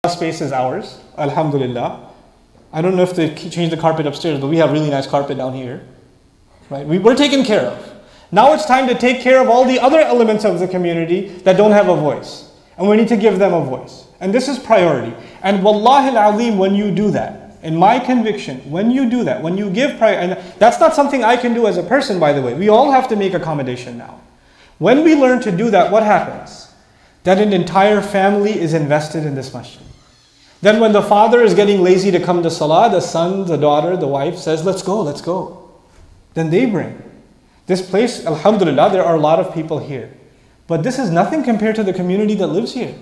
space is ours, alhamdulillah. I don't know if they changed the carpet upstairs, but we have really nice carpet down here. Right? We're taken care of. Now it's time to take care of all the other elements of the community that don't have a voice. And we need to give them a voice. And this is priority. And wallahi al-azim, when you do that, in my conviction, when you do that, when you give priority, and that's not something I can do as a person, by the way. We all have to make accommodation now. When we learn to do that, what happens? That an entire family is invested in this masjid. Then when the father is getting lazy to come to salah, the son, the daughter, the wife says, let's go, let's go. Then they bring. This place, alhamdulillah, there are a lot of people here. But this is nothing compared to the community that lives here.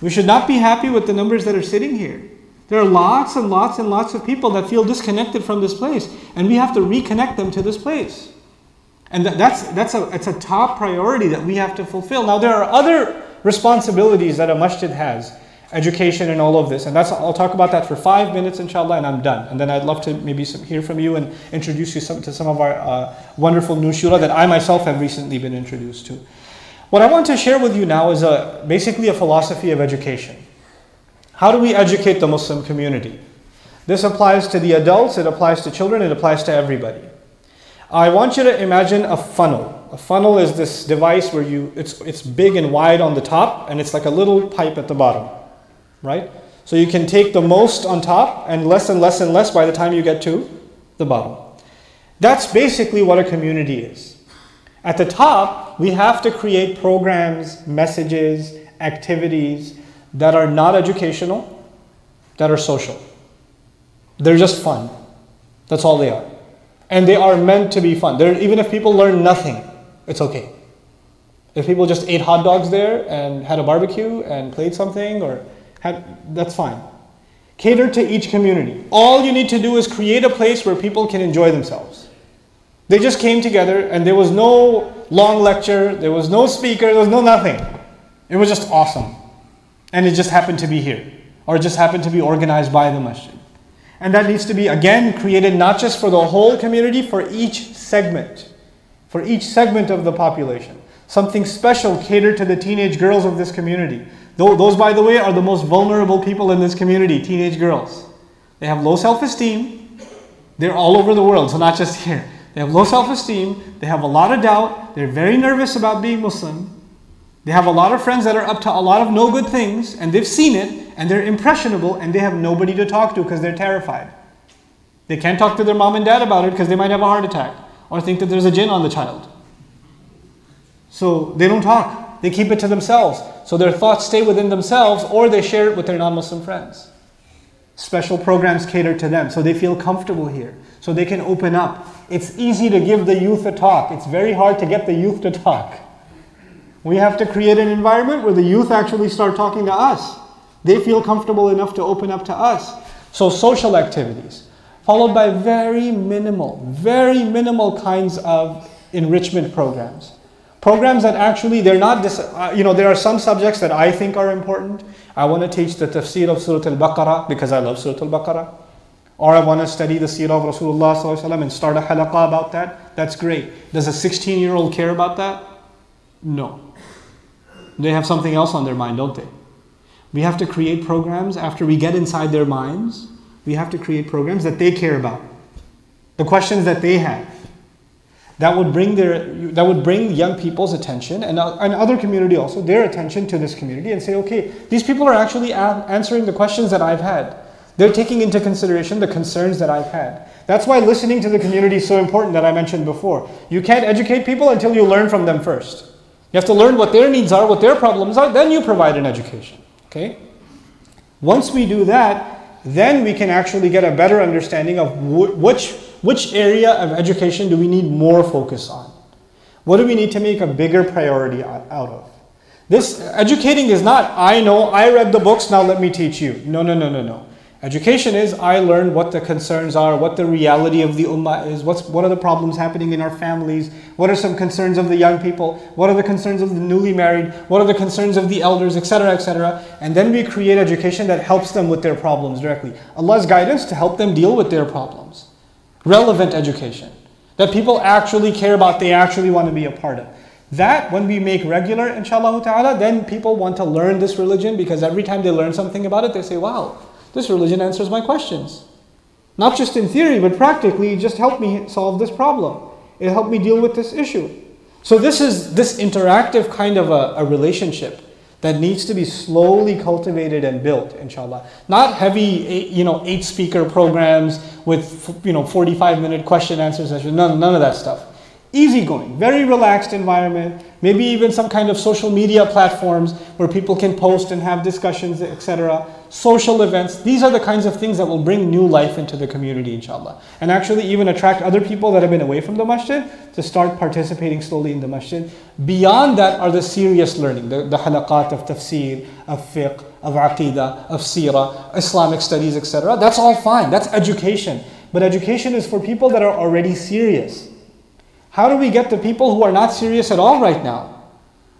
We should not be happy with the numbers that are sitting here. There are lots and lots and lots of people that feel disconnected from this place. And we have to reconnect them to this place. And it's a top priority that we have to fulfill. Now there are other responsibilities that a masjid has. Education and all of this. And I'll talk about that for 5 minutes inshallah, and I'm done. And then I'd love to maybe hear from you and introduce you to some of our wonderful new shura that I myself have recently been introduced to. What I want to share with you now is basically a philosophy of education. How do we educate the Muslim community? This applies to the adults, it applies to children, it applies to everybody. I want you to imagine a funnel. A funnel is this device where it's big and wide on the top, and it's like a little pipe at the bottom. Right? So you can take the most on top and less and less and less by the time you get to the bottom. That's basically what a community is. At the top, we have to create programs, messages, activities that are not educational, that are social. They're just fun. That's all they are. And they are meant to be fun. Even if people learn nothing, it's okay. If people just ate hot dogs there and had a barbecue and played something that's fine. Cater to each community. All you need to do is create a place where people can enjoy themselves. They just came together and there was no long lecture, there was no speaker, there was no nothing. It was just awesome. And it just happened to be here. Or it just happened to be organized by the masjid. And that needs to be, again, created not just for the whole community, for each segment. For each segment of the population. Something special catered to the teenage girls of this community. Those, by the way, are the most vulnerable people in this community, teenage girls. They have low self-esteem. They're all over the world, so not just here. They have low self-esteem. They have a lot of doubt. They're very nervous about being Muslim. They have a lot of friends that are up to a lot of no good things, and they've seen it, and they're impressionable, and they have nobody to talk to because they're terrified. They can't talk to their mom and dad about it because they might have a heart attack or think that there's a jinn on the child. So they don't talk. They keep it to themselves. So their thoughts stay within themselves, or they share it with their non-Muslim friends. Special programs cater to them so they feel comfortable here, so they can open up. It's easy to give the youth a talk. It's very hard to get the youth to talk. We have to create an environment where the youth actually start talking to us. They feel comfortable enough to open up to us. So social activities, followed by very minimal kinds of enrichment programs. Programs that actually, they're not, there are some subjects that I think are important. I want to teach the tafsir of Surah Al-Baqarah because I love Surah Al-Baqarah. Or I want to study the seerah of Rasulullah ﷺ and start a halaqah about that. That's great. Does a 16-year-old care about that? No. They have something else on their mind, don't they? We have to create programs after we get inside their minds. We have to create programs that they care about. The questions that they have. That would bring young people's attention and other community also, their attention to this community and say, okay, these people are actually answering the questions that I've had. They're taking into consideration the concerns that I've had. That's why listening to the community is so important that I mentioned before. You can't educate people until you learn from them first. You have to learn what their needs are, what their problems are, then you provide an education. Okay? Once we do that, then we can actually get a better understanding of which area of education do we need more focus on. What do we need to make a bigger priority out of? This educating is not, I know, I read the books, now let me teach you. No. Education is, I learned what the concerns are, what the reality of the ummah is, what are the problems happening in our families, what are some concerns of the young people, what are the concerns of the newly married, what are the concerns of the elders, etc., etc. And then we create education that helps them with their problems directly. Allah's guidance to help them deal with their problems. Relevant education that people actually care about, they actually want to be a part of. That, when we make regular, inshallah ta'ala, then people want to learn this religion, because every time they learn something about it, they say, wow, this religion answers my questions. Not just in theory, but practically, it just helped me solve this problem. It helped me deal with this issue. So this is this interactive kind of a relationship that needs to be slowly cultivated and built, inshallah. Not heavy, 8-speaker programs with, 45-minute question answer sessions. None of that stuff. Easygoing, very relaxed environment. Maybe even some kind of social media platforms where people can post and have discussions, etc. Social events. These are the kinds of things that will bring new life into the community, inshallah. And actually even attract other people that have been away from the masjid to start participating slowly in the masjid. Beyond that are the serious learning, the halaqat of tafsir, of fiqh, of aqidah, of seerah, Islamic studies, etc. That's all fine. That's education. But education is for people that are already serious. How do we get the people who are not serious at all right now?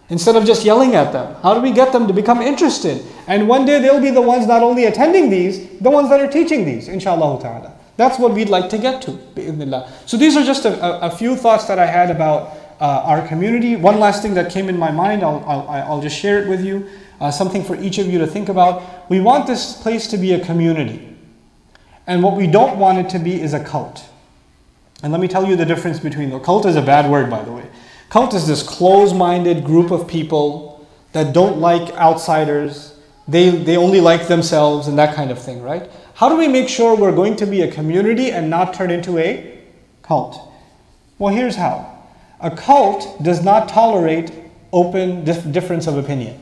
Instead of just yelling at them, how do we get them to become interested? And one day they'll be the ones not only attending these, the ones that are teaching these, inshallah ta'ala. That's what we'd like to get to, bi'idhnillah. So these are just a few thoughts that I had about our community. One last thing that came in my mind, I'll just share it with you. Something for each of you to think about. We want this place to be a community. And what we don't want it to be is a cult. And let me tell you the difference between them. Cult is a bad word, by the way. Cult is this closed-minded group of people that don't like outsiders. They only like themselves and that kind of thing, right? How do we make sure we're going to be a community and not turn into a cult? Well, here's how. A cult does not tolerate open difference of opinion.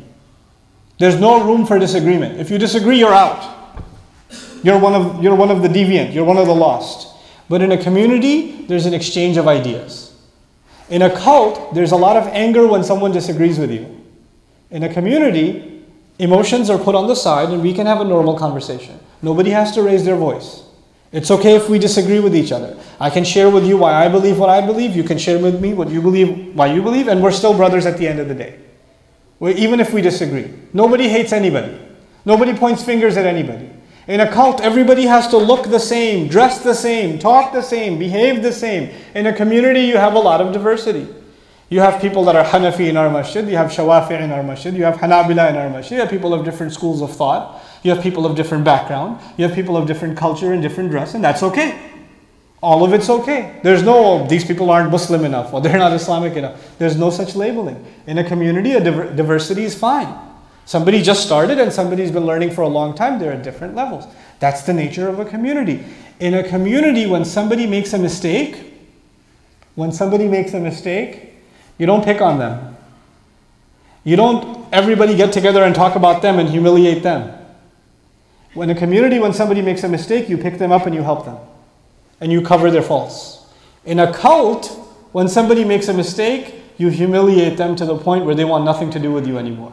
There's no room for disagreement. If you disagree, you're out. You're one of the deviant. You're one of the lost. But in a community, there's an exchange of ideas. In a cult, there's a lot of anger when someone disagrees with you. In a community, emotions are put on the side and we can have a normal conversation. Nobody has to raise their voice. It's okay if we disagree with each other. I can share with you why I believe what I believe. You can share with me what you believe, why you believe, and we're still brothers at the end of the day. Even if we disagree. Nobody hates anybody. Nobody points fingers at anybody. In a cult, everybody has to look the same, dress the same, talk the same, behave the same. In a community, you have a lot of diversity. You have people that are Hanafi in our masjid, you have Shawafi in our masjid, you have Hanabila in our masjid, you have people of different schools of thought, you have people of different background, you have people of different culture and different dress, and that's okay. All of it's okay. There's no, these people aren't Muslim enough, or they're not Islamic enough. There's no such labeling. In a community, diversity is fine. Somebody just started and somebody's been learning for a long time. They're at different levels. That's the nature of a community. In a community, when somebody makes a mistake, you don't pick on them. You don't everybody get together and talk about them and humiliate them. In a community, when somebody makes a mistake, you pick them up and you help them. And you cover their faults. In a cult, when somebody makes a mistake, you humiliate them to the point where they want nothing to do with you anymore.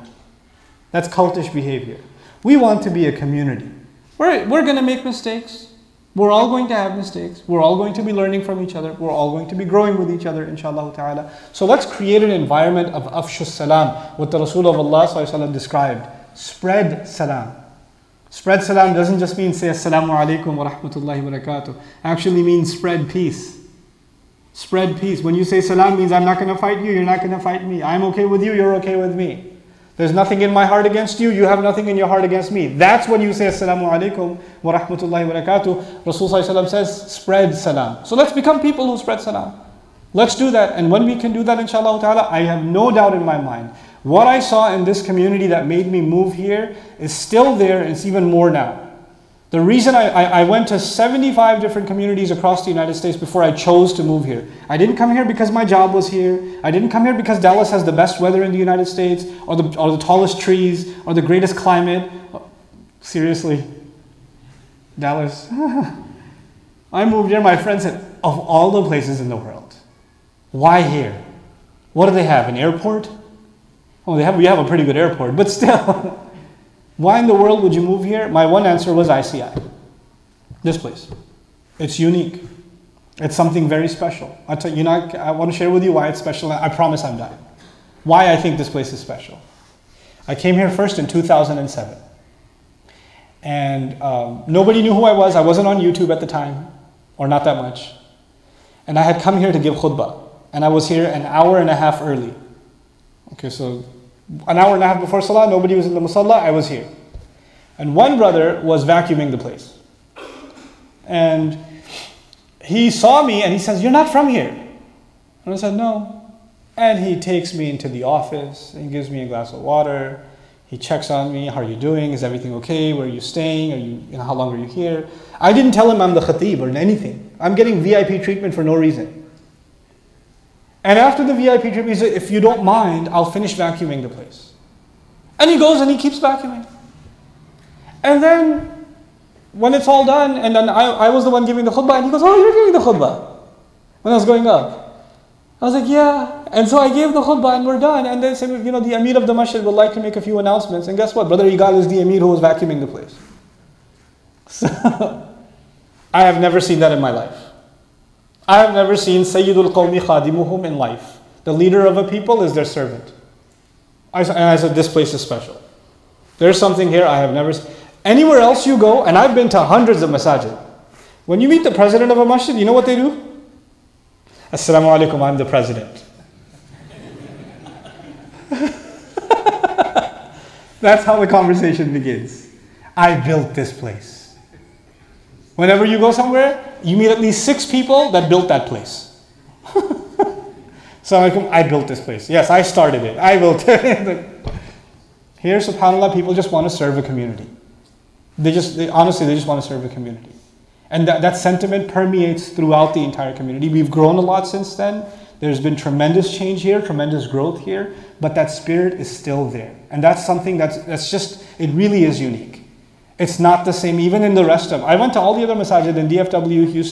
That's cultish behavior. We want to be a community. We're going to make mistakes. We're all going to have mistakes. We're all going to be learning from each other. We're all going to be growing with each other, inshallah ta'ala. So let's create an environment of afshu salam, what the Rasul of Allah ﷺ described. Spread salam. Spread salam doesn't just mean say assalamu alaikum wa rahmatullahi wa barakatuh. Actually means spread peace. Spread peace. When you say salam means I'm not going to fight you, you're not going to fight me. I'm okay with you, you're okay with me. There's nothing in my heart against you, you have nothing in your heart against me. That's when you say assalamu alaikum wa rahmatullahi wa barakatuh. Rasul says spread salam. So let's become people who spread salam. Let's do that. And when we can do that, inshallah ta'ala, I have no doubt in my mind. What I saw in this community that made me move here is still there, and it's even more now. The reason I went to 75 different communities across the United States before I chose to move here. I didn't come here because my job was here. I didn't come here because Dallas has the best weather in the United States, or the tallest trees, or the greatest climate. Seriously, Dallas. I moved here, my friend said, of all the places in the world, why here? What do they have, an airport? Oh, we have a pretty good airport, but still. Why in the world would you move here? My one answer was ICI. This place. It's unique. It's something very special. I want to share with you why it's special. I promise I'm done. Why I think this place is special. I came here first in 2007. And nobody knew who I was. I wasn't on YouTube at the time, or not that much. And I had come here to give khutbah. And I was here an hour and a half early. Okay, so an hour and a half before Salah, nobody was in the Musalla, I was here. And one brother was vacuuming the place. And he saw me and he says, "You're not from here." And I said, "No." And he takes me into the office and gives me a glass of water. He checks on me. "How are you doing? Is everything okay? Where are you staying? How long are you here?" I didn't tell him I'm the khatib or anything. I'm getting VIP treatment for no reason. And after the VIP treatment, he said, "If you don't mind, I'll finish vacuuming the place." And he goes and he keeps vacuuming. And then when it's all done, and then I was the one giving the khutbah, and he goes, "Oh, you're giving the khutbah." When I was going up, I was like, "Yeah." And so I gave the khutbah and we're done. And they said, "The Amir of the Masjid would like to make a few announcements." And guess what? Brother Igal is the Amir who was vacuuming the place. So I have never seen that in my life. I have never seen Sayyidul Qawmi Khadimuhum in life. The leader of a people is their servant. And I said, this place is special. There's something here I have never seen. Anywhere else you go, and I've been to hundreds of masajid. When you meet the president of a masjid, you know what they do? "Assalamu alaikum, I'm the president." That's how the conversation begins. "I built this place." Whenever you go somewhere, you meet at least 6 people that built that place. So I built this place. Yes, I started it. I built it. Here, subhanAllah, people just want to serve a community. Honestly, they just want to serve a community. And that sentiment permeates throughout the entire community. We've grown a lot since then. There's been tremendous change here, tremendous growth here, but that spirit is still there. And that's something that's just, it really is unique. It's not the same even in the rest of, I went to all the other masajid in DFW, Houston,